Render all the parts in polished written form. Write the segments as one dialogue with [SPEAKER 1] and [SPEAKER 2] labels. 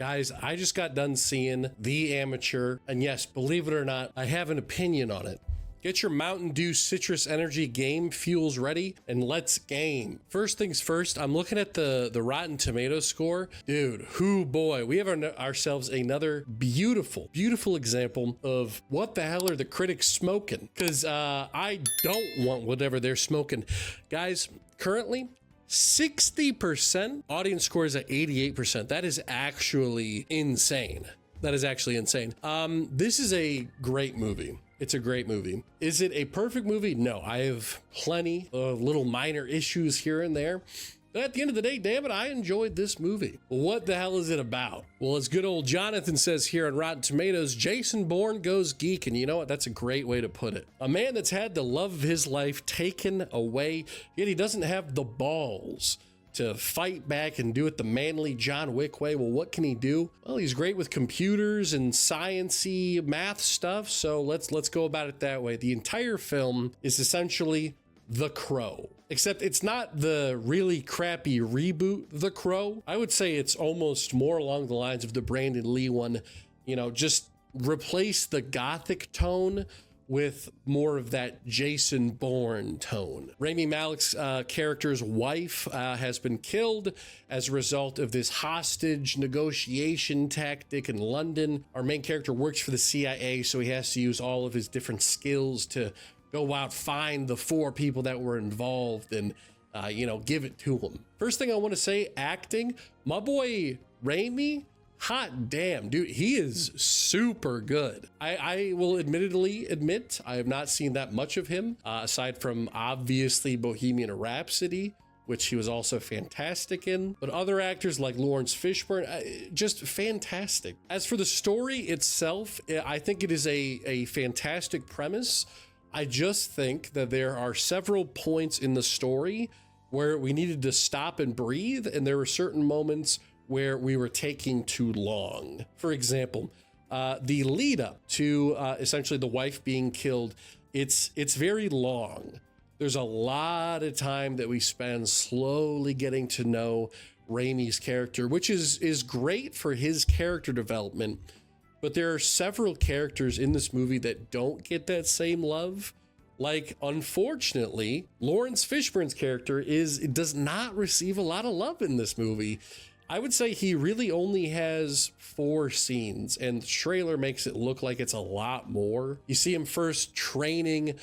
[SPEAKER 1] Guys, I just got done seeing The Amateur, and yes, believe it or not, I have an opinion on it. Get your Mountain Dew Citrus Energy game fuels ready and let's game. First things first, I'm looking at the Rotten Tomato score. Dude, hoo boy, we have ourselves another beautiful example of what the hell are the critics smoking? Because I don't want whatever they're smoking. Guys, currently, 60%, audience score is at 88%. That is actually insane. That is actually insane. This is a great movie. It's a great movie. Is it a perfect movie? No, I have plenty of little minor issues here and there. But at the end of the day, damn it, I enjoyed this movie. What the hell is it about? Well, as good old Jonathan says here on Rotten Tomatoes, Jason Bourne goes geek. And you know what? That's a great way to put it. A man that's had the love of his life taken away, yet he doesn't have the balls to fight back and do it the manly John Wick way. Well, what can he do? Well, he's great with computers and science-y math stuff, so let's go about it that way. The entire film is essentially The Crow, except it's not the really crappy reboot The Crow. I would say it's almost more along the lines of the Brandon Lee one, you know, just replace the gothic tone with more of that Jason Bourne tone. Rami Malek's character's wife has been killed as a result of this hostage negotiation tactic in London. Our main character works for the CIA, so he has to use all of his different skills to go out, find the 4 people that were involved and, you know, give it to them. First thing I want to say, acting. My boy Rami, hot damn, dude, he is super good. I will admittedly admit I have not seen that much of him, aside from obviously Bohemian Rhapsody, which he was also fantastic in. But other actors like Lawrence Fishburne, just fantastic. As for the story itself, I think it is a fantastic premise. I just think that there are several points in the story where we needed to stop and breathe, and there were certain moments where we were taking too long. For example, the lead up to essentially the wife being killed, it's very long. There's a lot of time that we spend slowly getting to know Rami's character, which is great for his character development. But there are several characters in this movie that don't get that same love. Like, unfortunately, Lawrence Fishburne's character does not receive a lot of love in this movie. I would say he really only has 4 scenes, and the trailer makes it look like it's a lot more. You see him first training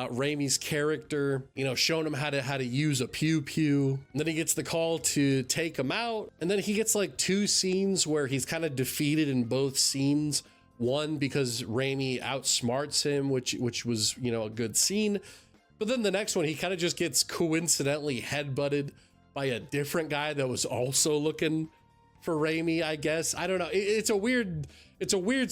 [SPEAKER 1] Rami's character, you know, showing him how to use a pew-pew. And then he gets the call to take him out. And then he gets like 2 scenes where he's kind of defeated in both scenes. One, because Rami outsmarts him, which was, you know, a good scene. But then the next one, he kind of just gets coincidentally headbutted by a different guy that was also looking for Rami, I guess. I don't know. It's a weird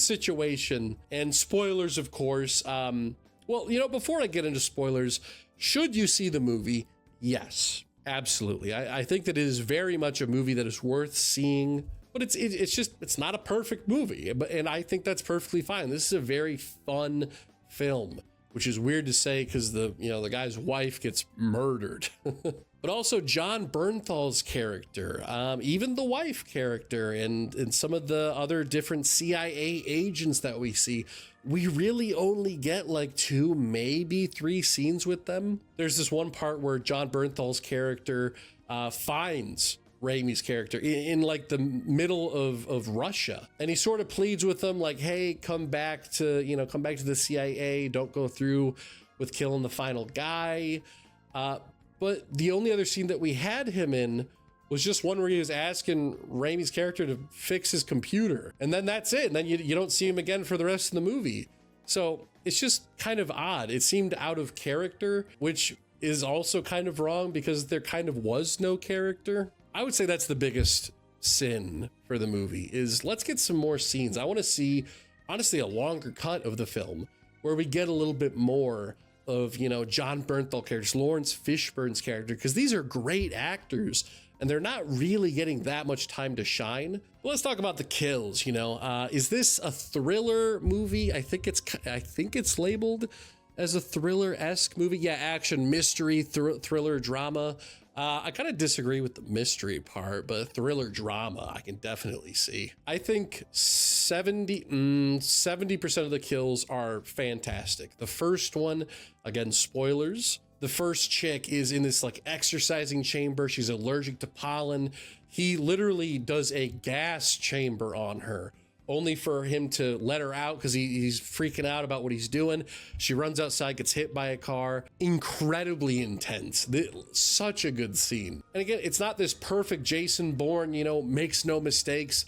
[SPEAKER 1] situation. And spoilers, of course. Well, you know, before I get into spoilers, should you see the movie? Yes, absolutely. I think that it is very much a movie that is worth seeing, but it's not a perfect movie. And I think that's perfectly fine. This is a very fun film, which is weird to say because the guy's wife gets murdered. But also John Bernthal's character, even the wife character, and some of the other different CIA agents that we see, we really only get like 2, maybe 3 scenes with them. There's this one part where John Bernthal's character finds Rami's character in like the middle of Russia, and he sort of pleads with them like, hey, come back to the CIA, don't go through with killing the final guy. But the only other scene that we had him in was just one where he was asking Rami's character to fix his computer, and then that's it. And then you don't see him again for the rest of the movie. So it's just kind of odd. It seemed out of character, which is also kind of wrong because there kind of was no character. I would say that's the biggest sin for the movie, is let's get some more scenes. I want to see, honestly, a longer cut of the film where we get a little bit more of, you know, John Bernthal characters, Lawrence Fishburne's character, because these are great actors and they're not really getting that much time to shine. Well, let's talk about the kills. You know, is this a thriller movie? I think it's labeled as a thriller-esque movie. Yeah, action, mystery, thriller, drama. I kind of disagree with the mystery part, but thriller drama I can definitely see. I think 70% of the kills are fantastic. The first one, again, spoilers. The first chick is in this like exercising chamber. She's allergic to pollen. He literally does a gas chamber on her, only for him to let her out because he's freaking out about what he's doing. She runs outside, gets hit by a car. Incredibly intense. Such a good scene. And again, it's not this perfect Jason Bourne, you know, makes no mistakes.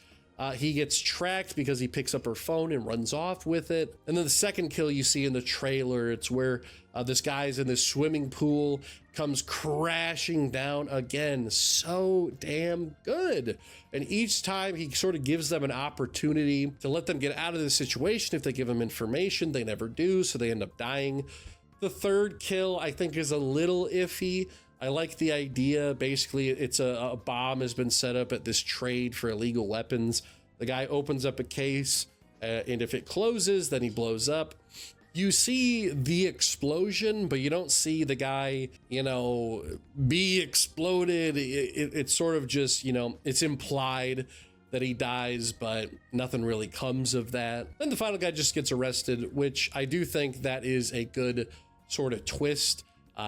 [SPEAKER 1] He gets tracked because he picks up her phone and runs off with it. And then the second kill you see in the trailer, it's where this guy's in this swimming pool, comes crashing down again. So damn good. And each time he sort of gives them an opportunity to let them get out of the situation. If they give him information, they never do, so they end up dying. The third kill I think is a little iffy. I like the idea. Basically, it's a bomb has been set up at this trade for illegal weapons. The guy opens up a case, and if it closes, then he blows up. You see the explosion, but you don't see the guy, you know, be exploded. It's sort of just, you know, it's implied that he dies, but nothing really comes of that. Then the final guy just gets arrested, which I do think that is a good sort of twist.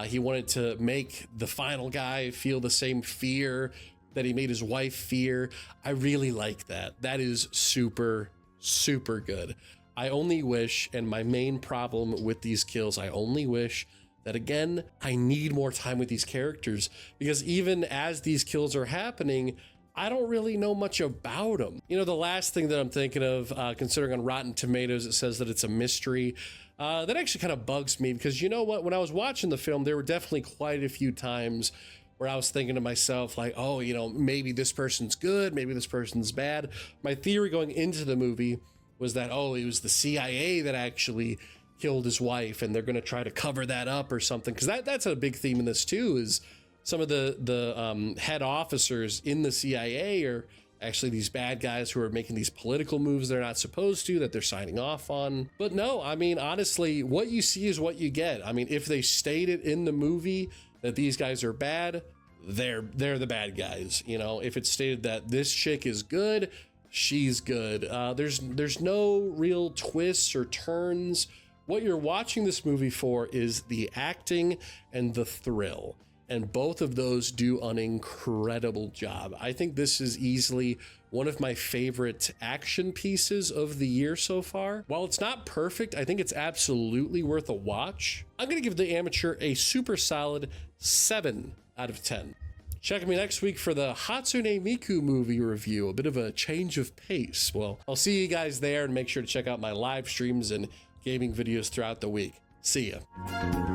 [SPEAKER 1] He wanted to make the final guy feel the same fear that he made his wife fear. I really like that. That is super, super good. I only wish, and my main problem with these kills, I only wish that, again, I need more time with these characters, because even as these kills are happening, I don't really know much about them. You know, the last thing that I'm thinking of, considering on Rotten Tomatoes, it says that it's a mystery. That actually kind of bugs me, because you know what? When I was watching the film, there were definitely quite a few times where I was thinking to myself, like, oh, you know, maybe this person's good, maybe this person's bad. My theory going into the movie was that, oh, it was the CIA that actually killed his wife, and they're going to try to cover that up or something. Because that's a big theme in this too, is some of the head officers in the CIA are actually these bad guys who are making these political moves they're not supposed to, that they're signing off on. But no, I mean, honestly, what you see is what you get. I mean, if they stated in the movie that these guys are bad, they're the bad guys. You know, if it's stated that this chick is good, she's good. There's no real twists or turns. What you're watching this movie for is the acting and the thrill. And both of those do an incredible job. I think this is easily one of my favorite action pieces of the year so far. While it's not perfect, I think it's absolutely worth a watch. I'm going to give The Amateur a super solid 7 out of 10. Check me next week for the Hatsune Miku movie review, a bit of a change of pace. Well, I'll see you guys there, and make sure to check out my live streams and gaming videos throughout the week. See ya.